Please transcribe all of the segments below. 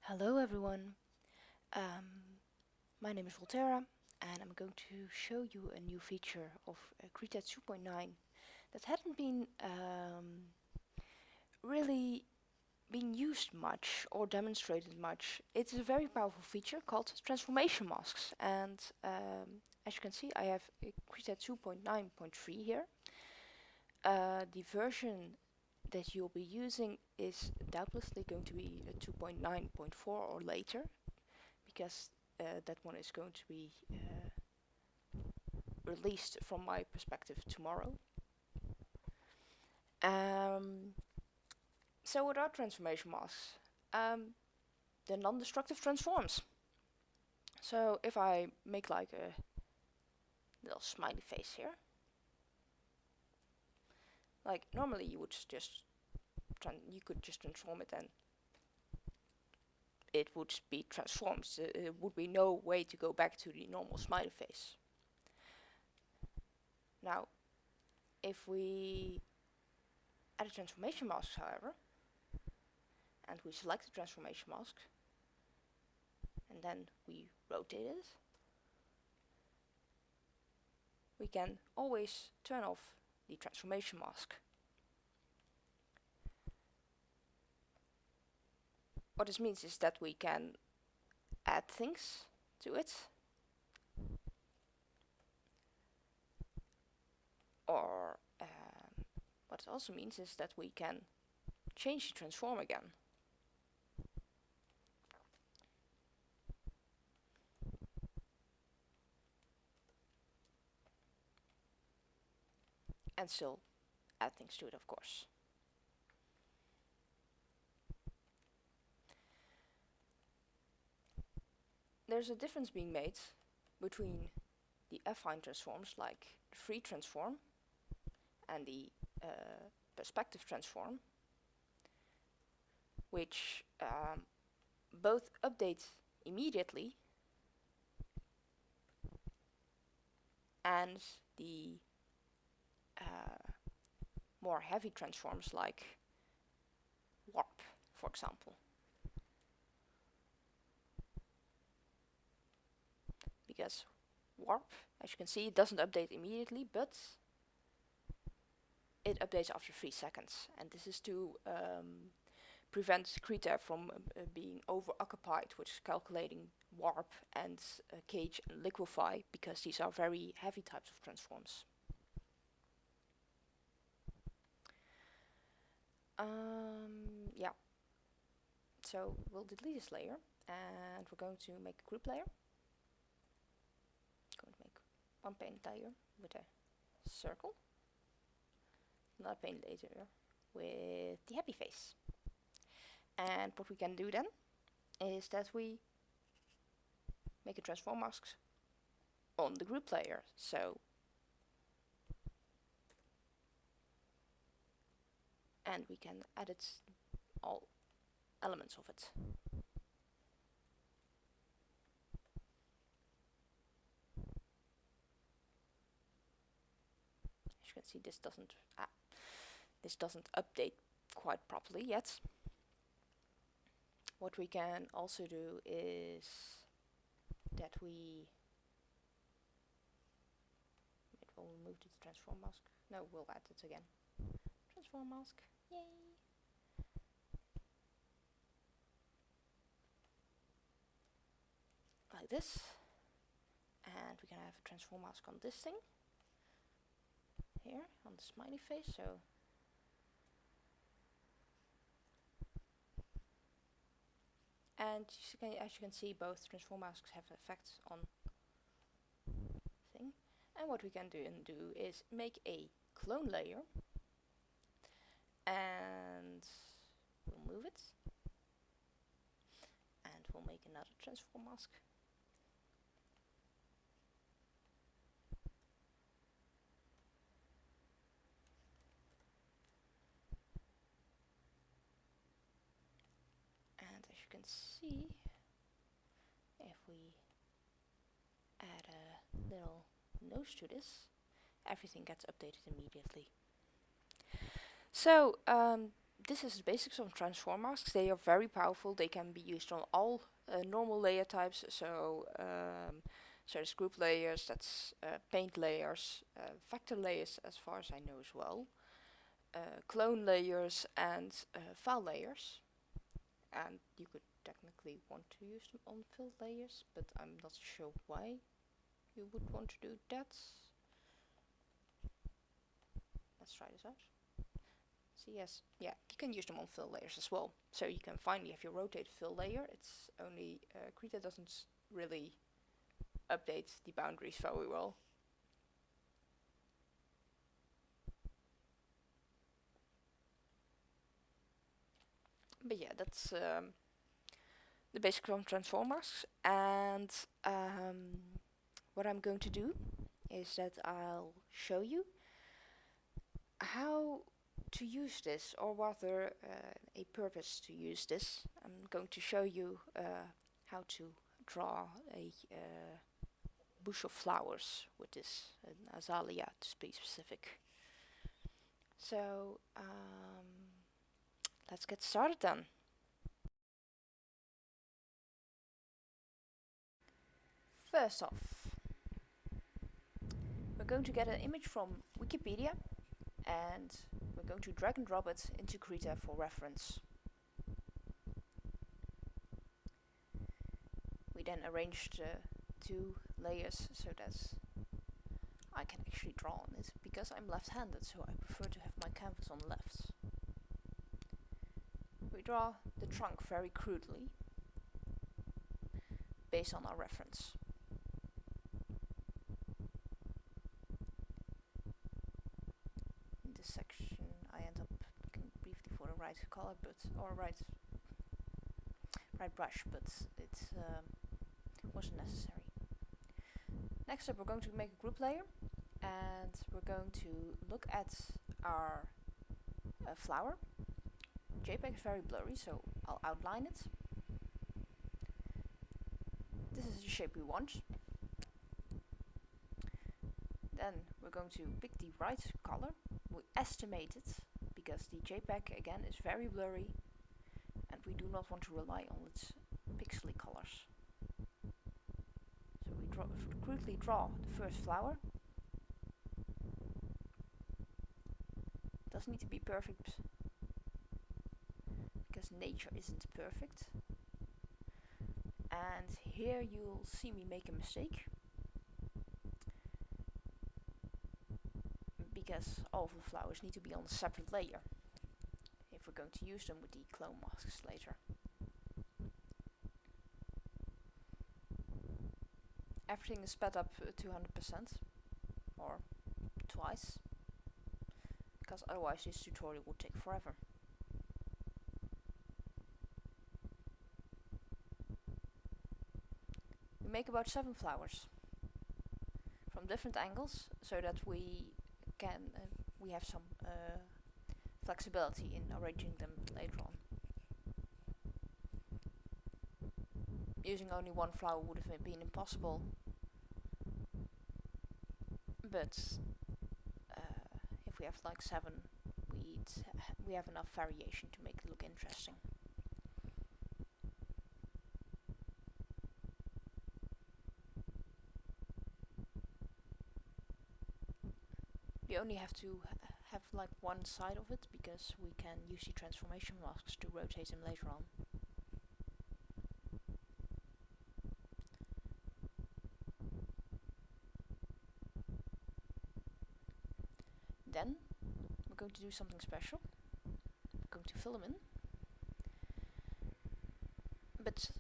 Hello everyone, um, my name is Volterra and I'm going to show you a new feature of Krita 2.9 that hadn't been really been used much or demonstrated much. It's a very powerful feature called transformation masks, and as you can see I have Krita 2.9.3 here. The version that you'll be using is doubtlessly going to be a 2.9.4 or later, because that one is going to be released from my perspective tomorrow. Um, so what are transformation masks? They're non-destructive transforms. So if I make like a little smiley face here, like normally you would just you could just transform it and it would be transformed. There would be no way to go back to the normal smiley face. Now, if we add a transformation mask, however, and we select the transformation mask, and then we rotate it, we can always turn off the transformation mask. What this means is that we can add things to it, or what it also means is that we can change the transform again. And still add things to it, of course. There's a difference being made between the affine transforms, like the free transform and the perspective transform, which both update immediately, and the more heavy transforms like warp, for example. Because warp, as you can see, it doesn't update immediately, but it updates after 3 seconds. And this is to prevent Krita from being over-occupied with calculating warp and cage and liquefy, because these are very heavy types of transforms. Yeah. So we'll delete this layer and we're going to make a group layer. Going to make one paint layer with a circle, another paint layer with the happy face. And what we can do then is that we make a transform mask on the group layer. So, and we can edit all elements of it. As you can see, this doesn't update quite properly yet. What we can also do is that we will remove the transform mask. No, we'll add it again. Transform mask. Yay! Like this. And we can have a transform mask on this thing. Here, on the smiley face. So and as you can see, both transform masks have effects on thing. And what we can do is make a clone layer, and we'll move it, and we'll make another transform mask. And as you can see, if we add a little nose to this, everything gets updated immediately. So this is the basics of transform masks. They are very powerful. They can be used on all normal layer types. So there's group layers, that's paint layers, vector layers as far as I know as well, clone layers and file layers. And you could technically want to use them on fill layers, but I'm not sure why you would want to do that. Let's try this out. So yes, yeah, you can use them on fill layers as well. So you can finally have your rotate fill layer. It's only Krita doesn't really update the boundaries very well. But yeah, that's the basic from transform masks. And what I'm going to do is that I'll show you how to use this, or rather a purpose to use this. I'm going to show you how to draw a bush of flowers with this, an azalea to be specific. So let's get started then. First off, we're going to get an image from Wikipedia and we're going to drag and drop it into Krita for reference. We then arrange the two layers so that I can actually draw on it, because I'm left-handed, so I prefer to have my canvas on the left. We draw the trunk very crudely, based on our reference. In this section I end up looking briefly for the right color, or right brush, but it wasn't necessary. Next up, we're going to make a group layer, and we're going to look at our flower. JPEG is very blurry, so I'll outline it. This is the shape we want. Then we're going to pick the right color. We estimate it, because the JPEG again is very blurry and we do not want to rely on its pixely colors. So we crudely draw the first flower. Doesn't need to be perfect, because nature isn't perfect. And here you'll see me make a mistake, because all of the flowers need to be on a separate layer if we're going to use them with the clone masks later. Everything is sped up to 100%, or twice, because otherwise this tutorial would take forever. We make about 7 flowers from different angles, so that we can we have some flexibility in arranging them later on. Using only one flower would have been impossible, but if we have like 7, we have enough variation to make it look interesting. We only have to have like one side of it, because we can use the transformation masks to rotate them later on. Then we're going to do something special. We're going to fill them in, but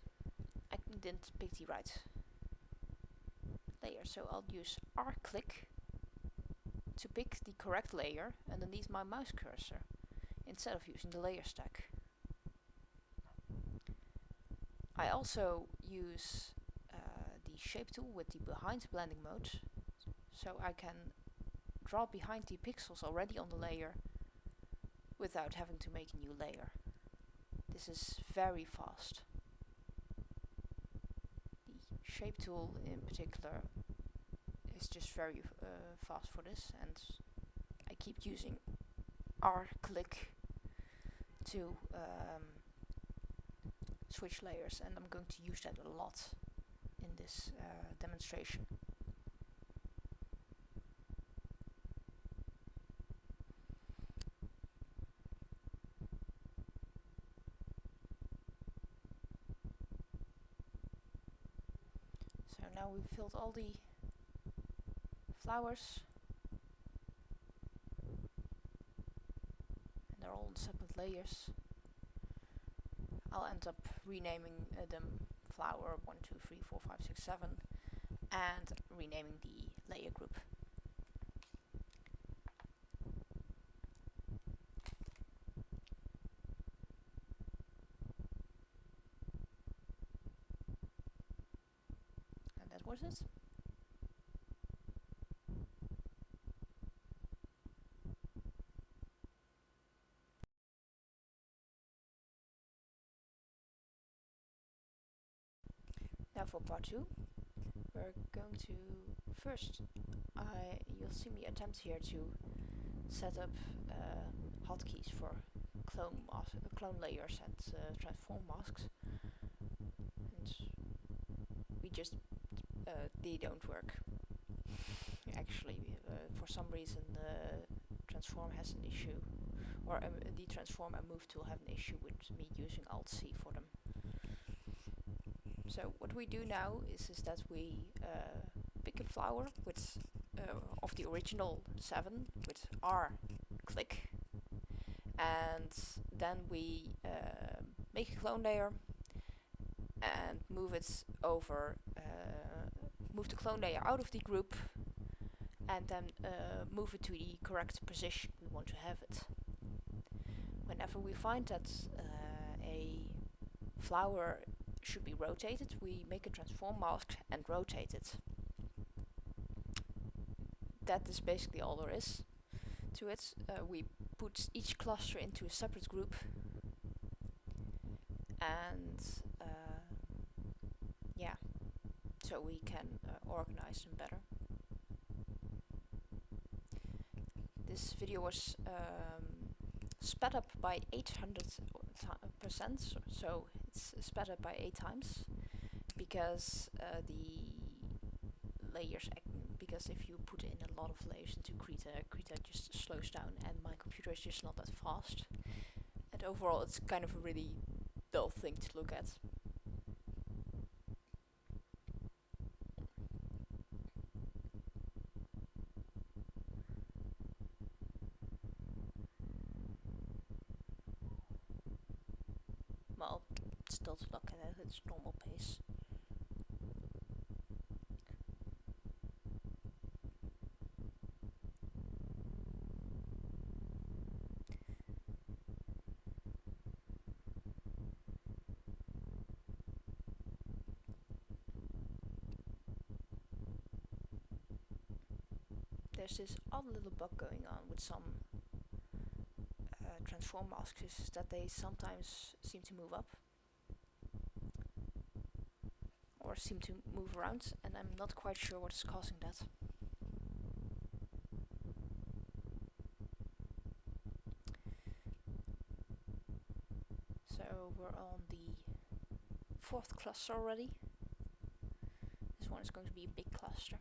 I didn't pick the right layer, so I'll use R-click to pick the correct layer underneath my mouse cursor, instead of using the layer stack. I also use the shape tool with the behind blending mode, so I can draw behind the pixels already on the layer without having to make a new layer. This is very fast. The shape tool in particular is just very fast for this, and I keep using R-click to switch layers, and I'm going to use that a lot in this demonstration. So now we've filled all the flowers, and they're all in separate layers. I'll end up renaming them flower 1, 2, 3, 4, 5, 6, 7, and renaming the layer group. And that was it. Now for part 2, we're going to first, you'll see me attempt here to set up hotkeys for clone layers and transform masks, and they don't work. Actually, for some reason the transform has an issue, or the transform and move tool have an issue with me using Alt-C for them. So what we do now is that we pick a flower with of the original 7 with R click, and then we make a clone layer and move it over, move the clone layer out of the group, and then move it to the correct position we want to have it. Whenever we find that a flower should be rotated, we make a transform mask and rotate it. That is basically all there is to it. We put each cluster into a separate group, and yeah, so we can organize them better. This video was sped up by 800%, so it's sped up by 8 times, because because if you put in a lot of layers into Krita just slows down, and my computer is just not that fast, and overall it's kind of a really dull thing to look at. Well, still to look at its normal pace. There's this odd little bug going on with some transform masks, is that they sometimes seem to move up or seem to move around, and I'm not quite sure what is causing that. So we're on the 4th cluster already. This one is going to be a big cluster.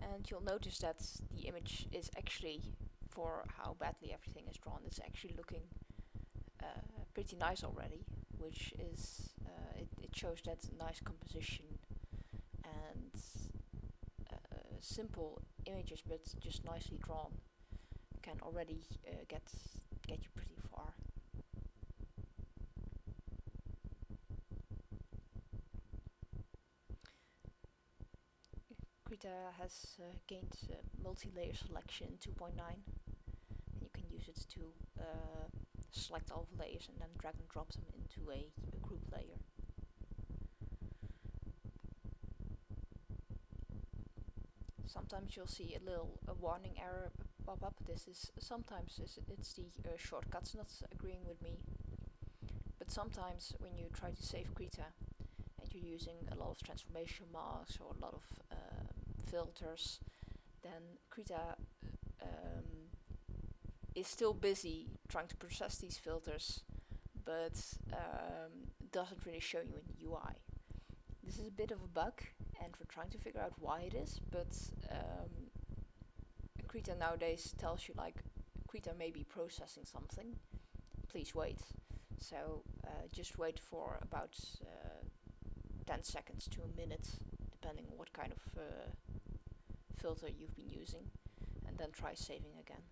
And you'll notice that the image is actually, for how badly everything is drawn, it's actually looking pretty nice already, which is, it shows that nice composition and simple images, but just nicely drawn, can already get you pretty far. Krita has gained multi-layer selection 2.9, and you can use it to select all the layers and then drag and drop them into a group layer. Sometimes you'll see a little warning error pop up. Sometimes it's the shortcuts not agreeing with me, but sometimes when you try to save Krita and you're using a lot of transformation masks or a lot of filters, then Krita is still busy trying to process these filters, but doesn't really show you in the UI. This is a bit of a bug, and we're trying to figure out why it is, but Krita nowadays tells you like, Krita may be processing something, please wait. So just wait for about 10 seconds to a minute, depending on what kind of filter you've been using, and then try saving again.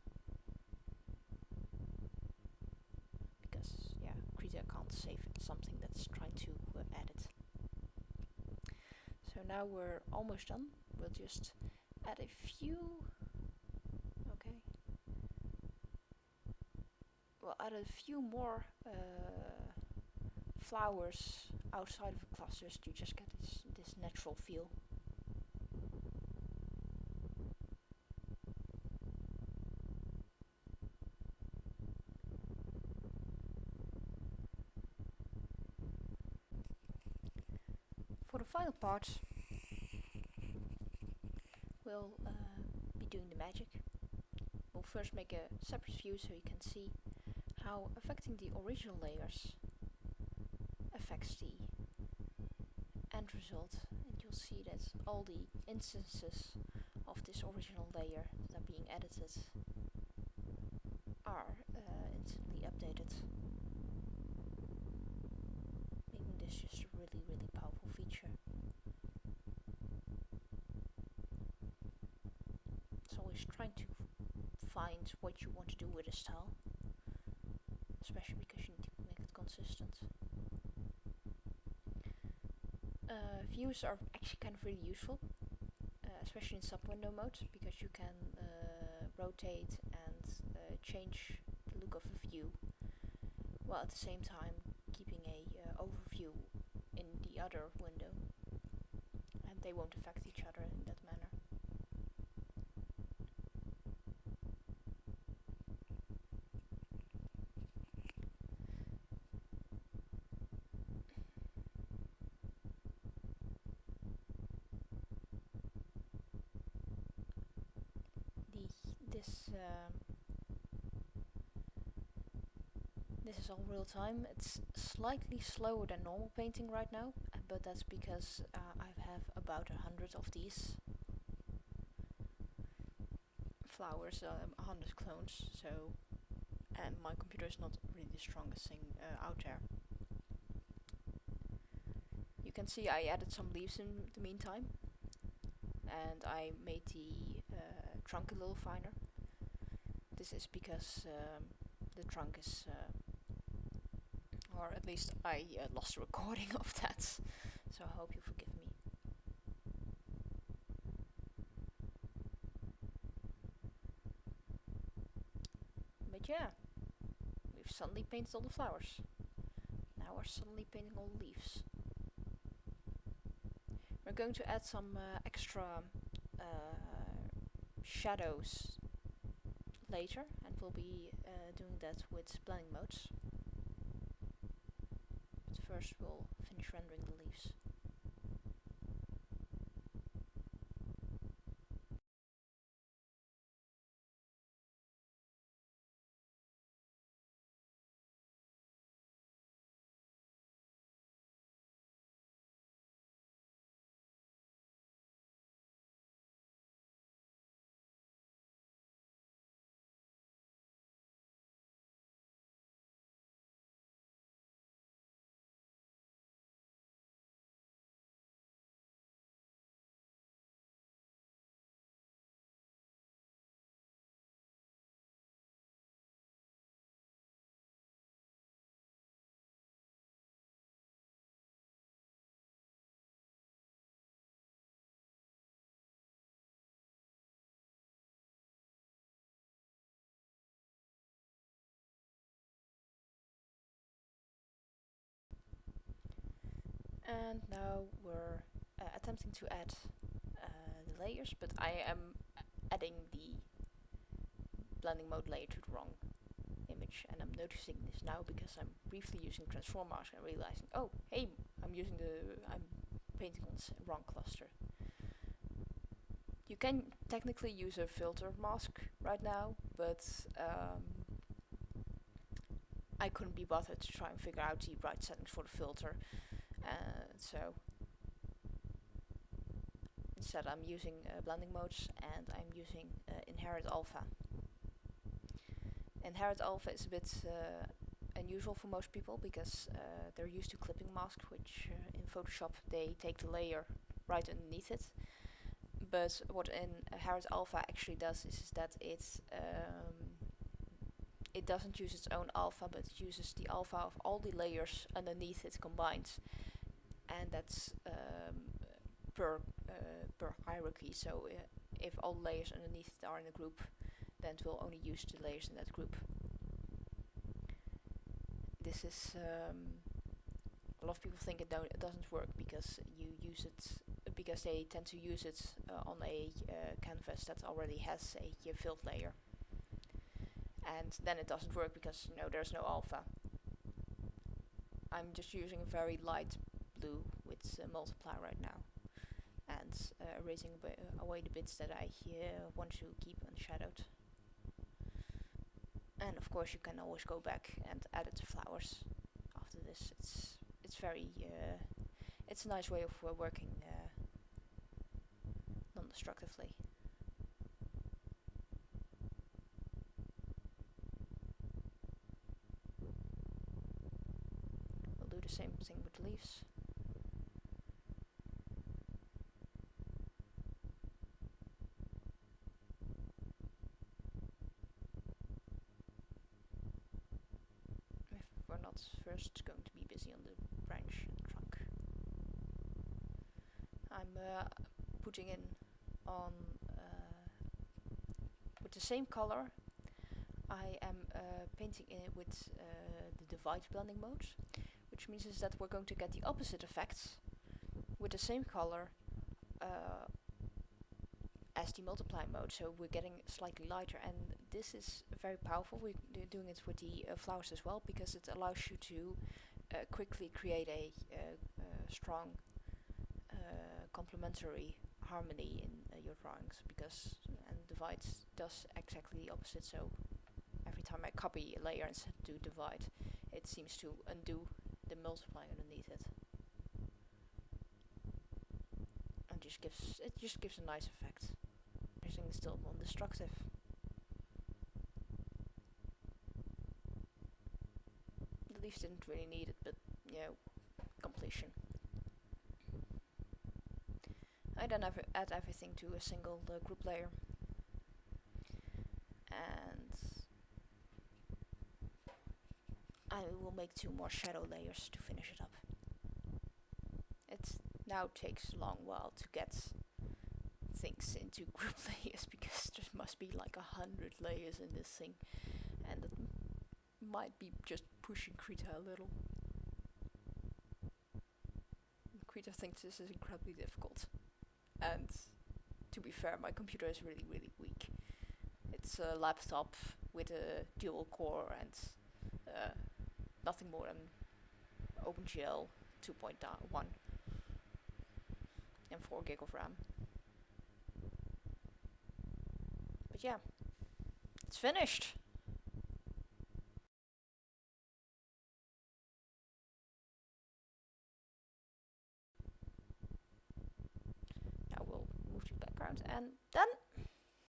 Because Krita can't save something that's trying to edit. So now we're almost done. We'll just add a few. Okay. We'll add a few more flowers outside of the clusters to just get this natural feel. For the final part, we'll be doing the magic. We'll first make a separate view so you can see how affecting the original layers affects the end result, and you'll see that all the instances of this original layer that are being edited are instantly updated, making this just a really, really powerful feature. It's always trying to find what you want to do with a style, especially because you need to make it consistent. Views are actually kind of really useful, especially in sub-window mode, because you can rotate and change the look of a view, while at the same time keeping a overview in the other window, and they won't affect each other in that manner. This is all real time. It's slightly slower than normal painting right now, but that's because I have about 100 of these flowers, 100 clones, so, and my computer is not really the strongest thing out there. You can see I added some leaves in the meantime, and I made the trunk a little finer. This is because the trunk is, or at least I lost a recording of that, so I hope you forgive me. But yeah, we've suddenly painted all the flowers. Now we're suddenly painting all the leaves. We're going to add some extra shadows later, and we'll be doing that with blending modes. But first we'll finish rendering the leaves. And now we're attempting to add the layers, but I am adding the blending mode layer to the wrong image, and I'm noticing this now because I'm briefly using transform mask and realizing, oh hey, I'm painting on the wrong cluster. You can technically use a filter mask right now, but I couldn't be bothered to try and figure out the right settings for the filter. So instead I'm using blending modes, and I'm using Inherit Alpha. Inherit Alpha is a bit unusual for most people because they're used to clipping mask, which in Photoshop they take the layer right underneath it. But what Inherit Alpha actually does is that it doesn't use its own alpha, but it uses the alpha of all the layers underneath it combined, and that's per hierarchy. So if all layers underneath it are in a group, then it will only use the layers in that group. This is a lot of people think it doesn't work because you use it because they tend to use it on a canvas that already has a filled layer, and then it doesn't work because there's no alpha. I'm just using a very light blue with multiply right now, and erasing away the bits that I want to keep unshadowed. And of course you can always go back and edit the flowers after this. It's very it's a nice way of working non-destructively. We'll do the same thing with leaves. If we're not first going to be busy on the branch and trunk. I'm putting in on with the same color. I am painting in it with the divide blending mode, which means is that we're going to get the opposite effects with the same color as the multiply mode. So we're getting slightly lighter, and this is very powerful. We're doing it with the flowers as well, because it allows you to quickly create a strong complementary harmony in your drawings, because and divide does exactly the opposite. So every time I copy a layer and do divide, it seems to undo the multiply underneath it, and it just gives a nice effect. Everything is still non-destructive. The leaves didn't really need it, but completion. I then add everything to a single group layer, and I will make 2 more shadow layers to finish it up. It now takes a long while to get things into group layers, because there must be like 100 layers in this thing, and it might be just pushing Krita a little. Krita thinks this is incredibly difficult. And to be fair, my computer is really, really weak. It's a laptop with a dual core and nothing more than OpenGL 2.1 and 4 gig of RAM. But yeah, it's finished. Now we'll move to the background, and then